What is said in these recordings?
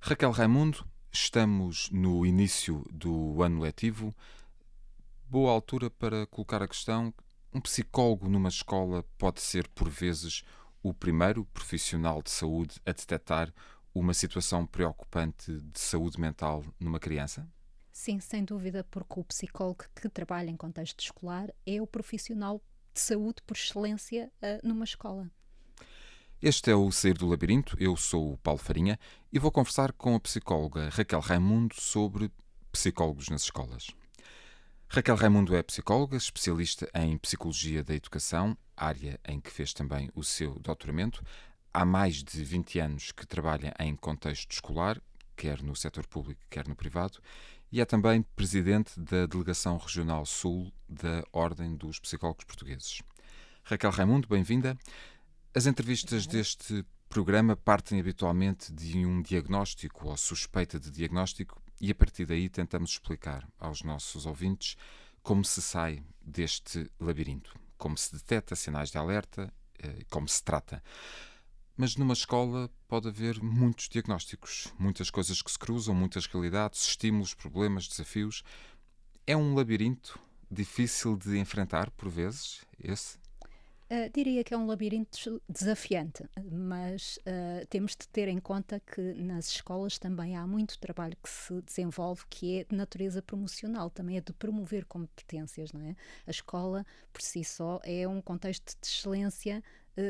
Raquel Raimundo, estamos no início do ano letivo. Boa altura para colocar a questão: um psicólogo numa escola pode ser, por vezes, o primeiro profissional de saúde a detectar uma situação preocupante de saúde mental numa criança? Sim, sem dúvida, porque o psicólogo que trabalha em contexto escolar é o profissional de saúde por excelência numa escola. Este é o Sair do Labirinto. Eu sou o Paulo Farinha e vou conversar com a psicóloga Raquel Raimundo sobre psicólogos nas escolas. Raquel Raimundo é psicóloga, especialista em Psicologia da Educação, área em que fez também o seu doutoramento. Há mais de 20 anos que trabalha em contexto escolar, quer no setor público, quer no privado, e é também presidente da Delegação Regional Sul da Ordem dos Psicólogos Portugueses. Raquel Raimundo, bem-vinda. As entrevistas Obrigada. deste programa partem habitualmente de um diagnóstico ou suspeita de diagnóstico e a partir daí tentamos explicar aos nossos ouvintes como se sai deste labirinto, como se detecta sinais de alerta, como se trata. Mas numa escola pode haver muitos diagnósticos, muitas coisas que se cruzam, muitas realidades, estímulos, problemas, desafios. É um labirinto difícil de enfrentar, por vezes, esse? Diria que é um labirinto desafiante, mas temos de ter em conta que nas escolas também há muito trabalho que se desenvolve que é de natureza promocional, também é de promover competências, não é? A escola, por si só, é um contexto de excelência,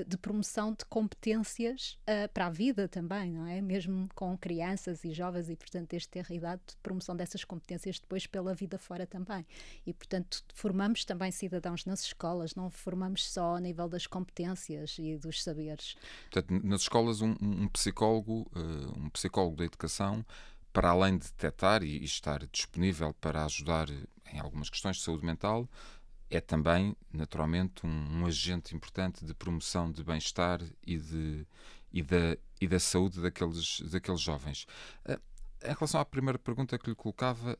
de promoção de competências para a vida também, não é? Mesmo com crianças e jovens e, portanto, este ter a idade de promoção dessas competências depois pela vida fora também. E, portanto, formamos também cidadãos nas escolas, não formamos só a nível das competências e dos saberes. Portanto, nas escolas, um psicólogo da educação, para além de detectar e estar disponível para ajudar em algumas questões de saúde mental, é também, naturalmente, um agente importante de promoção de bem-estar e da saúde daqueles jovens. Ah, Em relação à primeira pergunta que lhe colocava,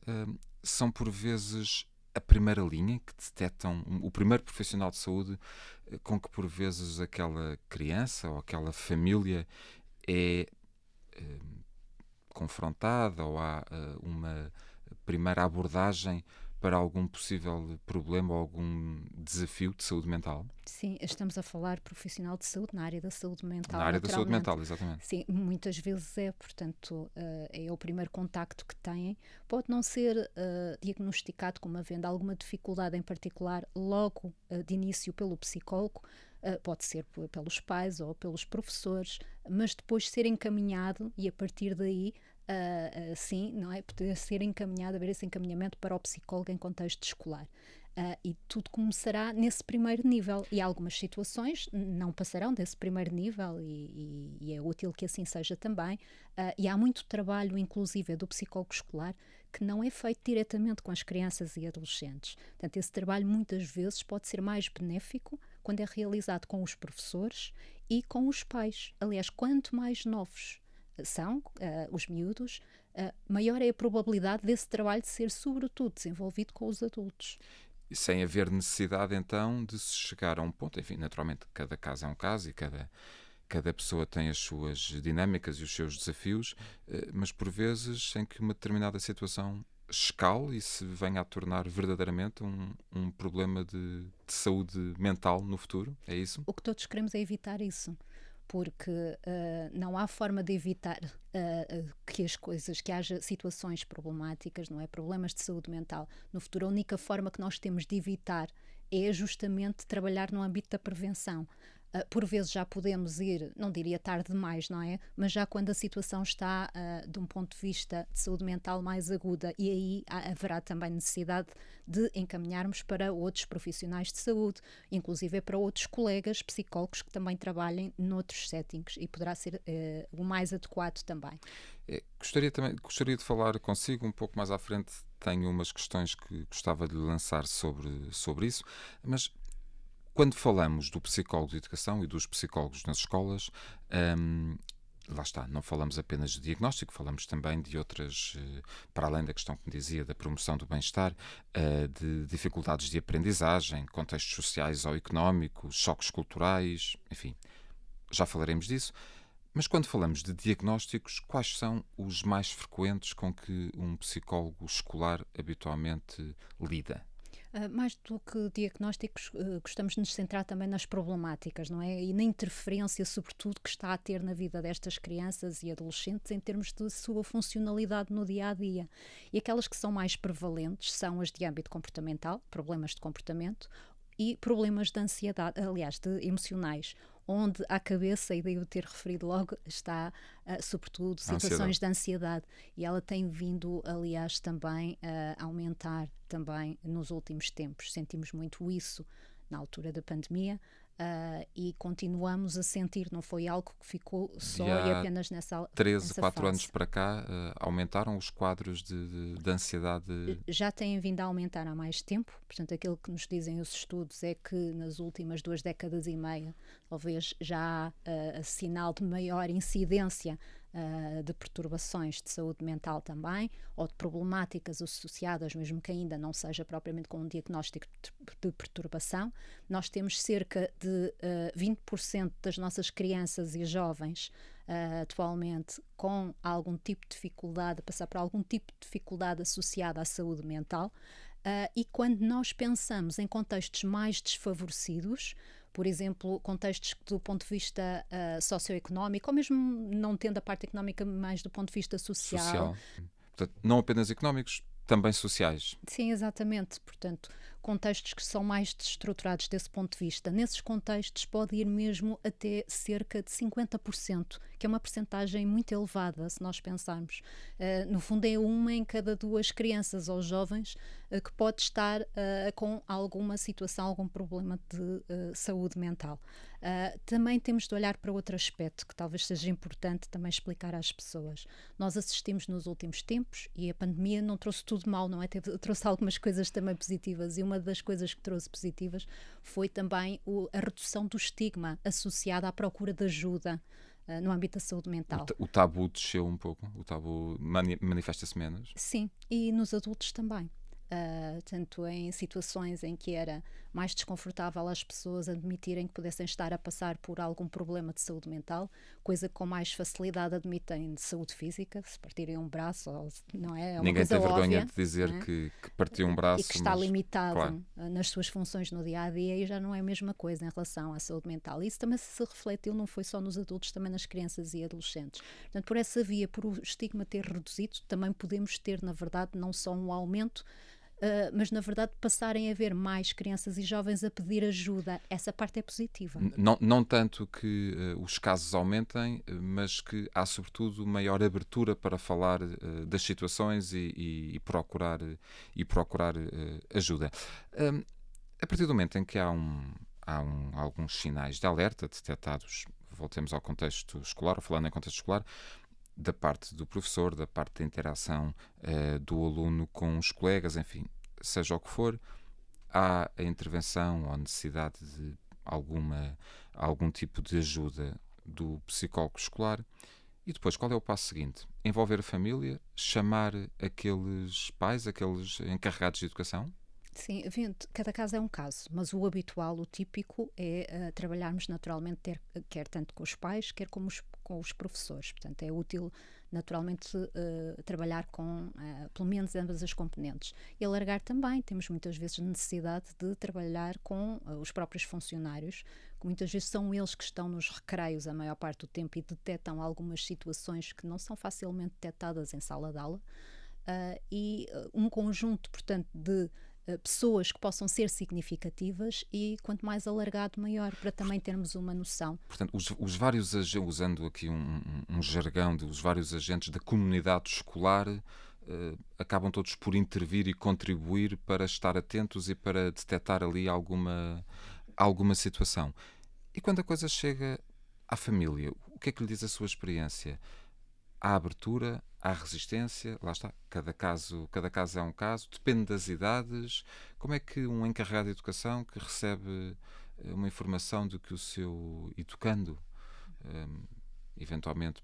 são por vezes a primeira linha que detectam, o primeiro profissional de saúde com que por vezes aquela criança ou aquela família é eh, confrontada ou há uma primeira abordagem para algum possível problema ou algum desafio de saúde mental? Sim, estamos a falar profissional de saúde na área da saúde Na mental, área da saúde naturalmente. mental, exatamente. Sim, muitas vezes é, portanto, é o primeiro contacto que têm. Pode não ser diagnosticado como havendo alguma dificuldade em particular logo de início pelo psicólogo, pode ser pelos pais ou pelos professores, mas depois ser encaminhado e a partir daí sim, não é? Poder ser encaminhado, haver esse encaminhamento para o psicólogo em contexto escolar. E tudo começará nesse primeiro nível. E algumas situações não passarão desse primeiro nível, e é útil que assim seja também. E há muito trabalho, inclusive, do psicólogo escolar, que não é feito diretamente com as crianças e adolescentes. Portanto, esse trabalho muitas vezes pode ser mais benéfico quando é realizado com os professores e com os pais. Aliás, quanto mais novos são os miúdos, maior é a probabilidade desse trabalho ser, sobretudo, desenvolvido com os adultos. Sem haver necessidade, então, de se chegar a um ponto. Enfim, naturalmente, cada caso é um caso e cada pessoa tem as suas dinâmicas e os seus desafios, mas por vezes em que uma determinada situação escale e se venha a tornar verdadeiramente um problema de saúde mental no futuro. É isso? O que todos queremos é evitar isso, porque não há forma de evitar que as coisas, que haja situações problemáticas, não é? Problemas de saúde mental no futuro. A única forma que nós temos de evitar é justamente trabalhar no âmbito da prevenção. Por vezes já podemos ir, não diria tarde demais, não é? Mas já quando a situação está de um ponto de vista de saúde mental mais aguda, e aí haverá também necessidade de encaminharmos para outros profissionais de saúde, inclusive para outros colegas psicólogos que também trabalhem noutros settings, e poderá ser o mais adequado também. Gostaria de falar consigo um pouco mais à frente. Tenho umas questões que gostava de lhe lançar sobre isso, mas quando falamos do psicólogo de educação e dos psicólogos nas escolas, hum, lá está, não falamos apenas de diagnóstico, falamos também de outras, para além da questão que me dizia da promoção do bem-estar, de dificuldades de aprendizagem, contextos sociais ou económicos, choques culturais, enfim, já falaremos disso. Mas quando falamos de diagnósticos, quais são os mais frequentes com que um psicólogo escolar habitualmente lida? Mais do que diagnósticos, gostamos de nos centrar também nas problemáticas, não é? E na interferência, sobretudo, que está a ter na vida destas crianças e adolescentes em termos de sua funcionalidade no dia a dia. E aquelas que são mais prevalentes são as de âmbito comportamental, problemas de comportamento, e problemas de ansiedade, aliás, de emocionais, onde a cabeça, e daí eu ter referido logo, está sobretudo A ansiedade. situações de ansiedade, e ela tem vindo, aliás, também a aumentar também nos últimos tempos. Sentimos muito isso na altura da pandemia, e continuamos a sentir, não foi algo que ficou De só e há apenas 13, nessa 4 anos fase. para cá, aumentaram os quadros de ansiedade. Já têm vindo a aumentar há mais tempo, portanto, aquilo que nos dizem os estudos é que nas últimas 2 décadas e meia, talvez já há sinal de maior incidência de perturbações de saúde mental também, ou de problemáticas associadas, mesmo que ainda não seja propriamente com um diagnóstico de perturbação. Nós temos cerca de 20% das nossas crianças e jovens atualmente com algum tipo de dificuldade, a passar por algum tipo de dificuldade associada à saúde mental. E quando nós pensamos em contextos mais desfavorecidos, por exemplo, contextos do ponto de vista socioeconómico, ou mesmo não tendo a parte económica, mais do ponto de vista social. Social. Portanto, não apenas económicos, também sociais. Sim, exatamente. Portanto, contextos que são mais destruturados desse ponto de vista. Nesses contextos pode ir mesmo até cerca de 50%, que é uma percentagem muito elevada, se nós pensarmos. No fundo, é uma em cada 2 crianças ou jovens que pode estar com alguma situação, algum problema de saúde mental. Também temos de olhar para outro aspecto que talvez seja importante também explicar às pessoas. Nós assistimos nos últimos tempos, e a pandemia não trouxe tudo mal, não é? Trouxe algumas coisas também positivas, e uma das coisas que trouxe positivas foi também a redução do estigma associado à procura de ajuda no âmbito da saúde mental. O tabu desceu um pouco, o tabu manifesta-se menos. Sim, e nos adultos também. Tanto em situações em que era mais desconfortável as pessoas admitirem que pudessem estar a passar por algum problema de saúde mental, coisa que com mais facilidade admitem de saúde física, se partirem um braço, ou, não é? É uma Ninguém coisa tem vergonha óbvia, de dizer não é? que partiu um E que braço, está mas, claro, limitado nas suas funções no dia a dia, e já não é a mesma coisa em relação à saúde mental. Isso também se refletiu, não foi só nos adultos, também nas crianças e adolescentes. Portanto, por essa via, por o estigma ter reduzido, também podemos ter, na verdade, não só um aumento, mas na verdade passarem a ver mais crianças e jovens a pedir ajuda. Essa parte é positiva. não tanto que os casos aumentem, mas que há sobretudo maior abertura para falar das situações e procurar ajuda. A partir do momento em que há alguns sinais de alerta detectados, voltemos ao contexto escolar, ou falando em contexto escolar, da parte do professor, da parte da interação do aluno com os colegas, enfim, seja o que for, há a intervenção ou a necessidade de algum tipo de ajuda do psicólogo escolar. E depois, qual é o passo seguinte? Envolver a família, chamar aqueles pais, aqueles encarregados de educação? Sim, cada caso é um caso, mas o habitual, o típico, é trabalharmos naturalmente, quer tanto com os pais, quer com os professores. Portanto, é útil naturalmente trabalhar com pelo menos ambas as componentes. E alargar também, temos muitas vezes necessidade de trabalhar com os próprios funcionários, que muitas vezes são eles que estão nos recreios a maior parte do tempo e detectam algumas situações que não são facilmente detectadas em sala de aula. Um conjunto, portanto, de pessoas que possam ser significativas, e quanto mais alargado, maior, para também termos uma noção. Portanto, os vários agentes, usando aqui um jargão os vários agentes da comunidade escolar, acabam todos por intervir e contribuir para estar atentos e para detectar ali alguma situação. E quando a coisa chega à família, o que é que lhe diz a sua experiência? Há abertura, há resistência, lá está, cada caso é um caso, depende das idades. Como é que um encarregado de educação que recebe uma informação de que o seu educando eventualmente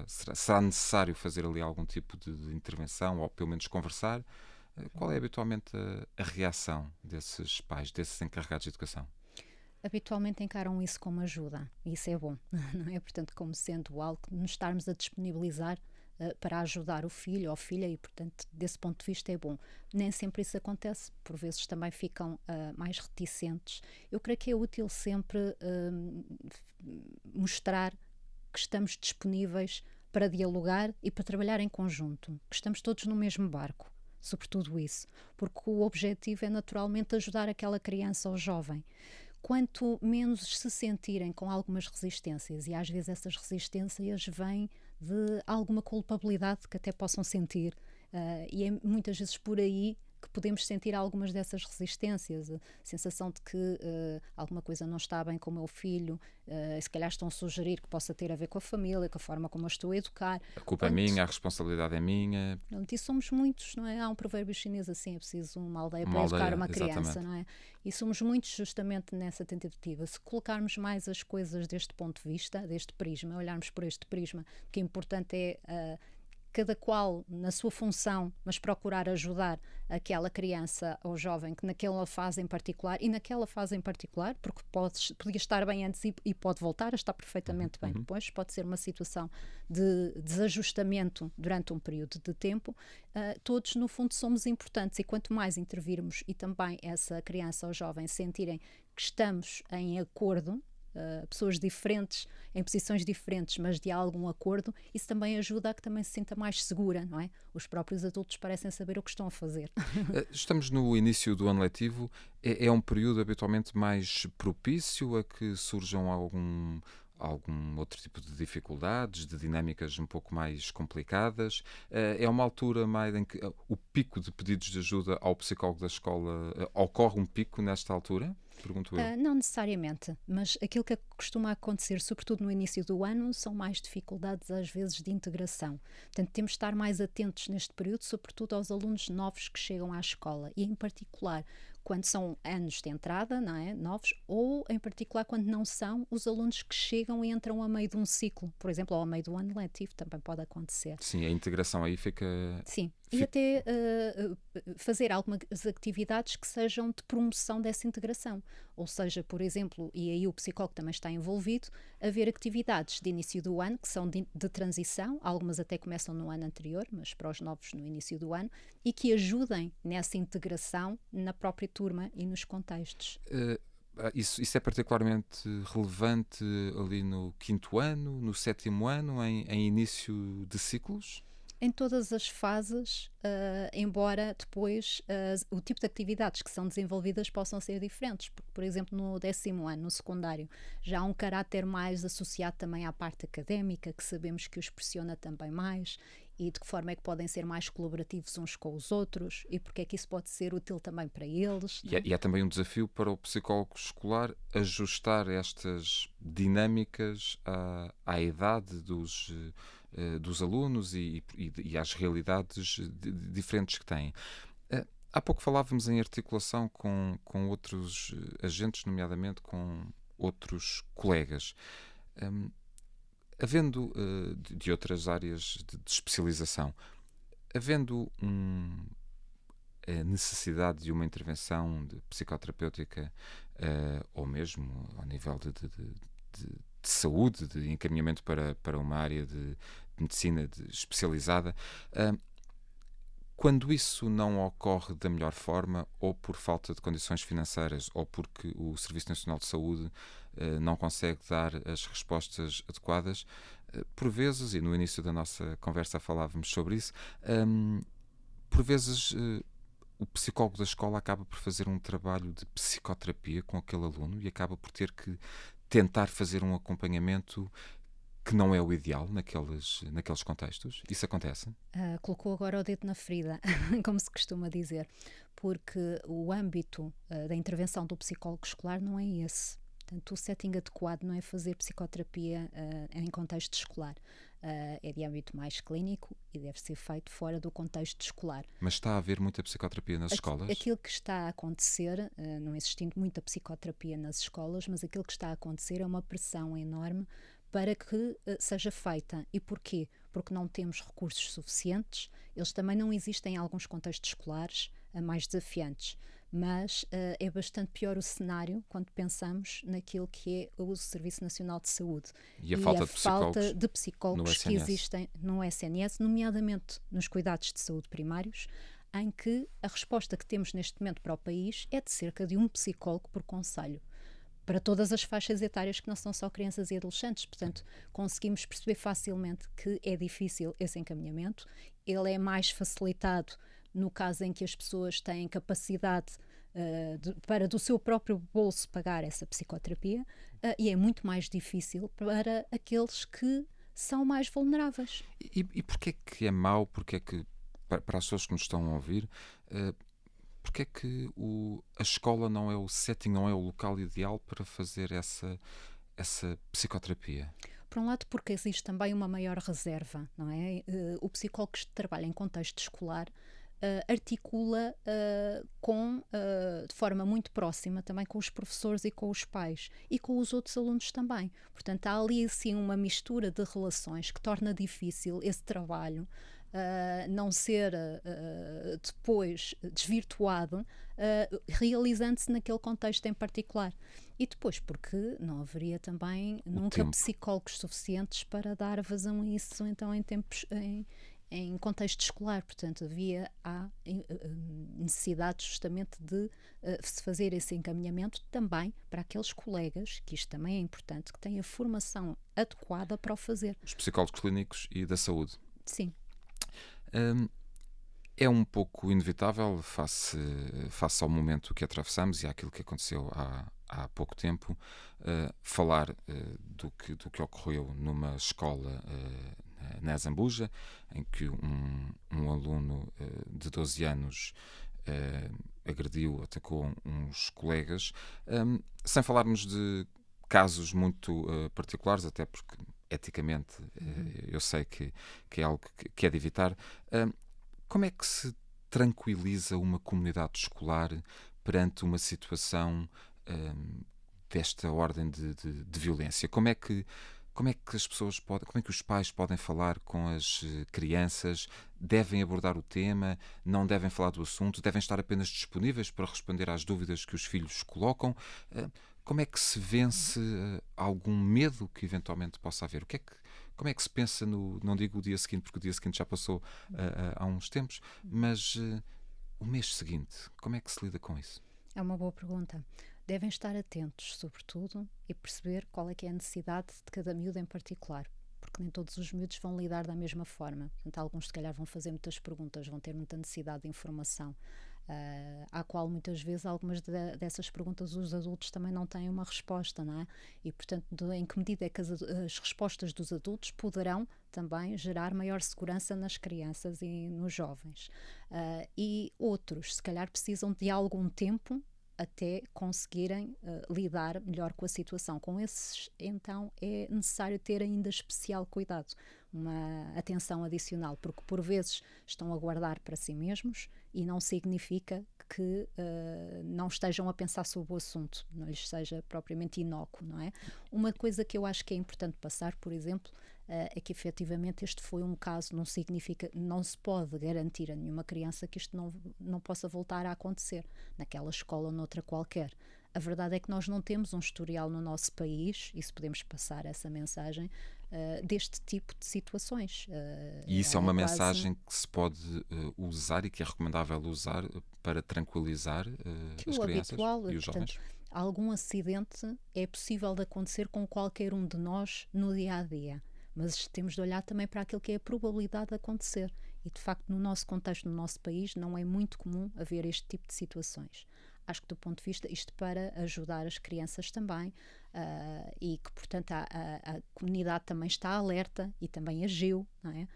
será necessário fazer ali algum tipo de intervenção ou pelo menos conversar, qual é habitualmente a reação desses pais, desses encarregados de educação? Habitualmente encaram isso como ajuda, e isso é bom, não é? Portanto, como sendo algo que nos estarmos a disponibilizar para ajudar o filho ou a filha, e portanto, desse ponto de vista é bom. Nem sempre isso acontece, por vezes também ficam mais reticentes. Eu creio que é útil sempre mostrar que estamos disponíveis para dialogar e para trabalhar em conjunto, que estamos todos no mesmo barco, sobretudo isso, porque o objetivo é naturalmente ajudar aquela criança ou jovem. Quanto menos se sentirem com algumas resistências, e às vezes essas resistências vêm de alguma culpabilidade que até possam sentir, e é muitas vezes por aí que podemos sentir algumas dessas resistências, a sensação de que alguma coisa não está bem com o meu filho, se calhar estão a sugerir que possa ter a ver com a família, com a forma como eu estou a educar. A culpa é Quanto minha, a responsabilidade é minha. Pronto, e somos muitos, não é? Há um provérbio chinês assim, é preciso uma aldeia Uma para educar aldeia, uma criança, exatamente. não é? E somos muitos justamente nessa tentativa. Se colocarmos mais as coisas deste ponto de vista, deste prisma, olharmos por este prisma, que é importante é cada qual na sua função, mas procurar ajudar aquela criança ou jovem que naquela fase em particular, e naquela fase em particular, porque podia estar bem antes e pode voltar a estar perfeitamente bem Uhum. depois, pode ser uma situação de desajustamento durante um período de tempo. Todos no fundo somos importantes, e quanto mais intervirmos e também essa criança ou jovem sentirem que estamos em acordo, pessoas diferentes, em posições diferentes, mas de algum acordo, isso também ajuda a que também se sinta mais segura, não é? Os próprios adultos parecem saber o que estão a fazer. Estamos no início do ano letivo. É um período habitualmente mais propício a que surjam algum outro tipo de dificuldades, de dinâmicas um pouco mais complicadas. É uma altura mais em que o pico de pedidos de ajuda ao psicólogo da escola ocorre um pico nesta altura? Pergunto eu. Não necessariamente, mas aquilo que costuma acontecer, sobretudo no início do ano, são mais dificuldades às vezes de integração. Portanto, temos de estar mais atentos neste período, sobretudo aos alunos novos que chegam à escola, e em particular quando são anos de entrada, não é? Novos, ou em particular quando não são os alunos que chegam e entram a meio de um ciclo, por exemplo, ou a meio do ano letivo, também pode acontecer. Sim, a integração aí fica. Sim, e fica- até fazer algumas atividades que sejam de promoção dessa integração. Ou seja, por exemplo, e aí o psicólogo também está envolvido, haver atividades de início do ano que são de transição, algumas até começam no ano anterior, mas para os novos no início do ano, e que ajudem nessa integração na própria turma e nos contextos. Isso é particularmente relevante ali no quinto ano, no sétimo ano, em início de ciclos? Em todas as fases, embora depois o tipo de atividades que são desenvolvidas possam ser diferentes, porque, por exemplo, no 10º ano, no secundário, já há um caráter mais associado também à parte académica, que sabemos que os pressiona também mais, e de que forma é que podem ser mais colaborativos uns com os outros, e porque é que isso pode ser útil também para eles, não é? E é também um desafio para o psicólogo escolar ajustar estas dinâmicas à idade dos alunos e às realidades diferentes que têm. Há pouco falávamos em articulação com outros agentes, nomeadamente com outros colegas. Hum, Havendo de outras áreas de especialização, havendo a necessidade de uma intervenção de psicoterapêutica ou mesmo ao nível de saúde, de encaminhamento para uma área de medicina especializada, quando isso não ocorre da melhor forma, ou por falta de condições financeiras, ou porque o Serviço Nacional de Saúde não consegue dar as respostas adequadas, por vezes, e no início da nossa conversa falávamos sobre isso, por vezes o psicólogo da escola acaba por fazer um trabalho de psicoterapia com aquele aluno e acaba por ter que tentar fazer um acompanhamento que não é o ideal naqueles contextos. Isso acontece? Colocou agora o dedo na ferida, como se costuma dizer, porque o âmbito da intervenção do psicólogo escolar não é esse. Portanto, o setting adequado não é fazer psicoterapia em contexto escolar. É de âmbito mais clínico e deve ser feito fora do contexto escolar. Mas está a haver muita psicoterapia nas escolas? Aquilo que está a acontecer, não existindo muita psicoterapia nas escolas, mas aquilo que está a acontecer é uma pressão enorme para que seja feita. E porquê? Porque não temos recursos suficientes, eles também não existem em alguns contextos escolares mais desafiantes, mas é bastante pior o cenário quando pensamos naquilo que é o Serviço Nacional de Saúde E a e a falta de falta psicólogos de no psicólogos que SNS. existem no SNS, nomeadamente nos cuidados de saúde primários, em que a resposta que temos neste momento para o país é de cerca de um psicólogo por concelho, para todas as faixas etárias que não são só crianças e adolescentes. Portanto, conseguimos perceber facilmente que é difícil esse encaminhamento. Ele é mais facilitado no caso em que as pessoas têm capacidade para do seu próprio bolso pagar essa psicoterapia, e é muito mais difícil para aqueles que são mais vulneráveis. E porquê é que é mau? Porquê é que, para as pessoas que nos estão a ouvir, porquê é que a escola não é o setting, não é o local ideal para fazer essa psicoterapia? Por um lado, porque existe também uma maior reserva, não é? O psicólogo que trabalha em contexto escolar articula de forma muito próxima também com os professores e com os pais e com os outros alunos também. Portanto, há ali assim uma mistura de relações que torna difícil esse trabalho não ser depois desvirtuado, realizando-se naquele contexto em particular. E depois, porque não haveria também O nunca tempo. psicólogos suficientes para dar vazão a isso, então em contexto escolar. Portanto, há necessidade justamente de se fazer esse encaminhamento também para aqueles colegas, que isto também é importante, que têm a formação adequada para o fazer. Os psicólogos clínicos e da saúde. Sim. Hum, É um pouco inevitável face ao momento que atravessamos e àquilo que aconteceu há pouco tempo, falar do que ocorreu numa escola na Zambuja, em que um aluno de 12 anos agrediu, atacou uns colegas, sem falarmos de casos muito particulares, até porque eticamente eu sei que é algo que é de evitar. Como é que se tranquiliza uma comunidade escolar perante uma situação desta ordem de violência? Como é que as pessoas podem, como é que os pais podem falar com as crianças? Devem abordar o tema? Não devem falar do assunto? Devem estar apenas disponíveis para responder às dúvidas que os filhos colocam? Como é que se vence algum medo que eventualmente possa haver? Como é que se pensa não digo o dia seguinte, porque o dia seguinte já passou há uns tempos, mas o mês seguinte, como é que se lida com isso? É uma boa pergunta. Devem estar atentos, sobretudo, e perceber qual é que é a necessidade de cada miúdo em particular, porque nem todos os miúdos vão lidar da mesma forma. Portanto, alguns, se calhar, vão fazer muitas perguntas, vão ter muita necessidade de informação, à qual muitas vezes algumas dessas perguntas os adultos também não têm uma resposta, não é? E, portanto, em que medida é que as respostas dos adultos poderão também gerar maior segurança nas crianças e nos jovens. E outros, se calhar, precisam de algum tempo até conseguirem lidar melhor com a situação. Com esses, então, é necessário ter ainda especial cuidado, uma atenção adicional, porque por vezes estão a guardar para si mesmos e não significa que não estejam a pensar sobre o assunto, não lhes seja propriamente inócuo, não é? Uma coisa que eu acho que é importante passar, por exemplo, é que efetivamente este foi um caso, não significa, não se pode garantir a nenhuma criança que isto não possa voltar a acontecer naquela escola ou noutra qualquer. A verdade é que nós não temos um historial no nosso país, e se podemos passar essa mensagem, deste tipo de situações. E isso é uma mensagem que se pode usar e que é recomendável usar para tranquilizar Que as o crianças habitual, e os portanto, jovens? algum acidente é possível de acontecer com qualquer um de nós no dia a dia, mas temos de olhar também para aquilo que é a probabilidade de acontecer. E de facto, no nosso contexto, no nosso país, não é muito comum haver este tipo de situações. Acho que, do ponto de vista, isto para ajudar as crianças também, e que, portanto, a comunidade também está alerta e também agiu, não é?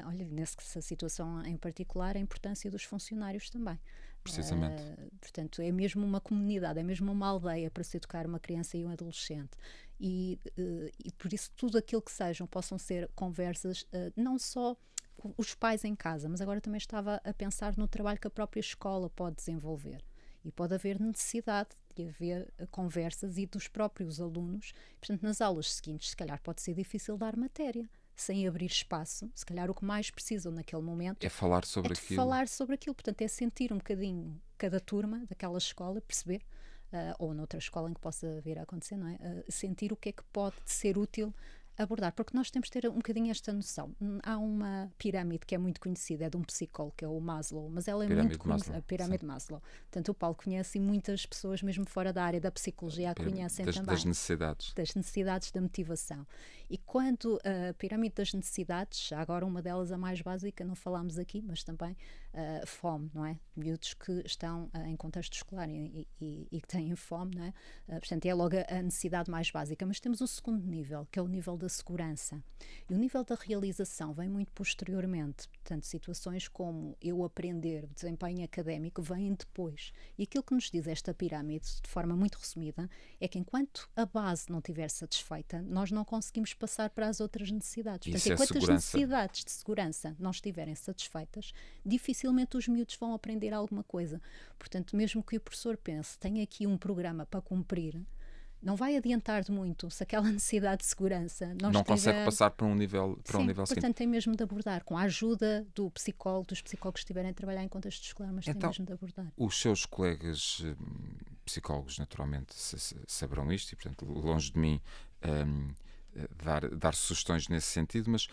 Olha, nessa situação em particular, a importância dos funcionários também. Precisamente. Portanto, é mesmo uma comunidade, é mesmo uma aldeia para se educar uma criança e um adolescente. E por isso, tudo aquilo que possam ser conversas, não só os pais em casa, mas agora também estava a pensar no trabalho que a própria escola pode desenvolver. e pode haver necessidade de haver conversas e dos próprios alunos. Portanto, nas aulas seguintes, se calhar pode ser difícil dar matéria, sem abrir espaço. Se calhar o que mais precisam naquele momento É falar é sobre de aquilo. falar sobre aquilo. Portanto, é sentir um bocadinho cada turma daquela escola, perceber, ou noutra escola em que possa vir a acontecer, não é? Sentir o que é que pode ser útil abordar, porque nós temos de ter um bocadinho esta noção. Há uma pirâmide que é muito conhecida, é de um psicólogo, que é o Maslow, mas ela é muito Pirâmide de conhecida, Maslow. a pirâmide de Maslow. Portanto, o Paulo conhece e muitas pessoas, mesmo fora da área da psicologia, a conhecem também. Das necessidades. Das necessidades da motivação. E quando a pirâmide das necessidades, já agora uma delas a mais básica, não falámos aqui, mas também fome, não é? Miúdos que estão em contexto escolar e que têm fome, não é? Portanto, é logo a necessidade mais básica. Mas temos o segundo nível, que é o nível da segurança. E o nível da realização vem muito posteriormente. Portanto, situações como eu aprender, o desempenho académico, vêm depois. E aquilo que nos diz esta pirâmide, de forma muito resumida, é que enquanto a base não estiver satisfeita, nós não conseguimos passar para as outras necessidades. Portanto, enquanto as necessidades de segurança não estiverem satisfeitas, dificilmente os miúdos vão aprender alguma coisa. Portanto, mesmo que o professor pense, tenho aqui um programa para cumprir, não vai adiantar de muito se aquela necessidade de segurança não consegue passar para um nível, seguinte. Portanto, tem mesmo de abordar, com a ajuda do psicólogo, dos psicólogos que estiverem a trabalhar em contexto escolar, mas então, tem mesmo de abordar. Os seus colegas psicólogos, naturalmente, saberão isto, e, portanto, longe de mim dar sugestões nesse sentido, mas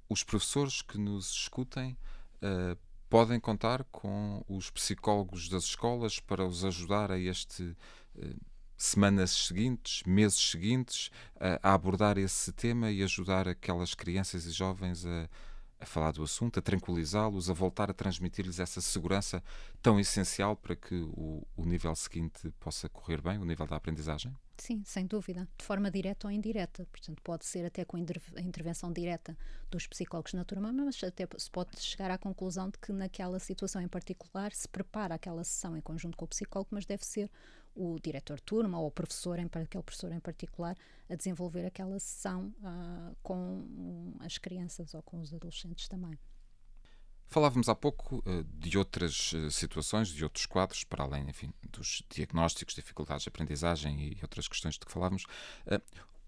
os professores que nos escutem podem contar com os psicólogos das escolas para os ajudar a semanas seguintes, meses seguintes, a abordar esse tema e ajudar aquelas crianças e jovens a falar do assunto, a tranquilizá-los, a voltar a transmitir-lhes essa segurança tão essencial para que o nível seguinte possa correr bem, o nível da aprendizagem? Sim, sem dúvida, de forma direta ou indireta. Portanto, pode ser até com a intervenção direta dos psicólogos na turma, mas até se pode chegar à conclusão de que naquela situação em particular se prepara aquela sessão em conjunto com o psicólogo, mas deve ser o diretor de turma ou o professor, aquele professor em particular, a desenvolver aquela sessão com as crianças ou com os adolescentes também. Falávamos há pouco de outras situações, de outros quadros, para além, enfim, dos diagnósticos, dificuldades de aprendizagem e outras questões de que falávamos.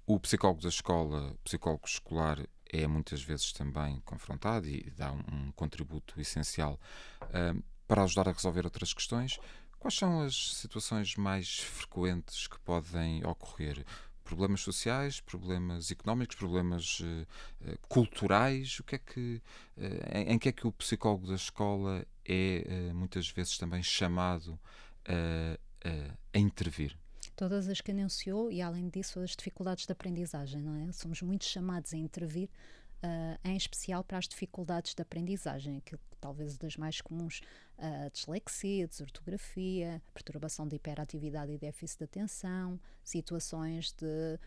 O psicólogo da escola, o psicólogo escolar, é muitas vezes também confrontado e dá um contributo essencial para ajudar a resolver outras questões. Quais são as situações mais frequentes que podem ocorrer? Problemas sociais, problemas económicos, problemas culturais? Em que é que o psicólogo da escola é muitas vezes também chamado a intervir? Todas as que anunciou e, além disso, as dificuldades de aprendizagem, não é? Somos muito chamados a intervir, em especial para as dificuldades de aprendizagem, que talvez das mais comuns, dislexia, desortografia, perturbação de hiperatividade e déficit de atenção, situações de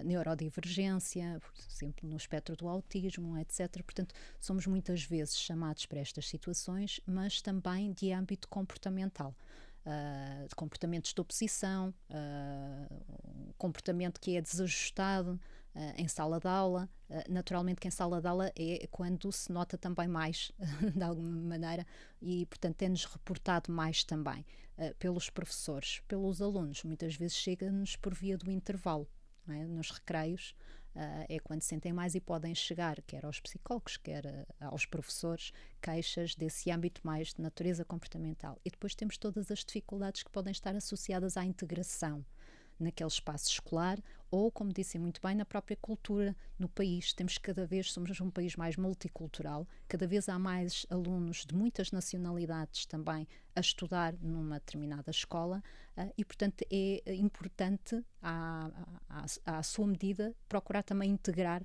neurodivergência, por exemplo, no espectro do autismo, etc. Portanto, somos muitas vezes chamados para estas situações, mas também de âmbito comportamental. De comportamentos de oposição, comportamento que é desajustado em sala de aula. Naturalmente que em sala de aula é quando se nota também mais, de alguma maneira, e portanto é-nos reportado mais também pelos professores, pelos alunos. Muitas vezes chega-nos por via do intervalo, não é? Nos recreios. É quando sentem mais e podem chegar, quer aos psicólogos, quer aos professores, queixas desse âmbito mais de natureza comportamental. E depois temos todas as dificuldades que podem estar associadas à integração naquele espaço escolar ou, como disse muito bem, na própria cultura no país. Somos um país mais multicultural, cada vez há mais alunos de muitas nacionalidades também a estudar numa determinada escola e, portanto, é importante, à sua medida, procurar também integrar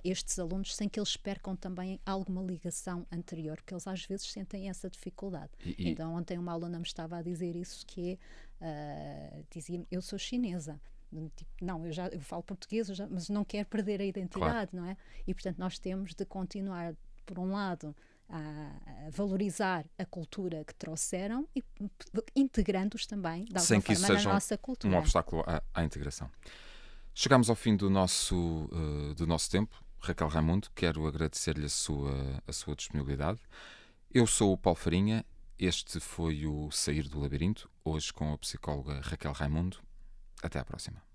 estes alunos sem que eles percam também alguma ligação anterior, porque eles às vezes sentem essa dificuldade. Então, ontem uma aluna me estava a dizer isso, que dizia-me, eu sou chinesa. Tipo, não, eu falo português, mas não quero perder a identidade, claro. Não é? E, portanto, nós temos de continuar, por um lado, a valorizar a cultura que trouxeram e integrando-os também, de alguma forma, na nossa cultura. Um obstáculo à integração. Chegamos ao fim do nosso tempo. Raquel Raimundo, quero agradecer-lhe a sua disponibilidade. Eu sou o Paulo Farinha Este foi o Sair do Labirinto, hoje com a psicóloga Raquel Raimundo. Até à próxima.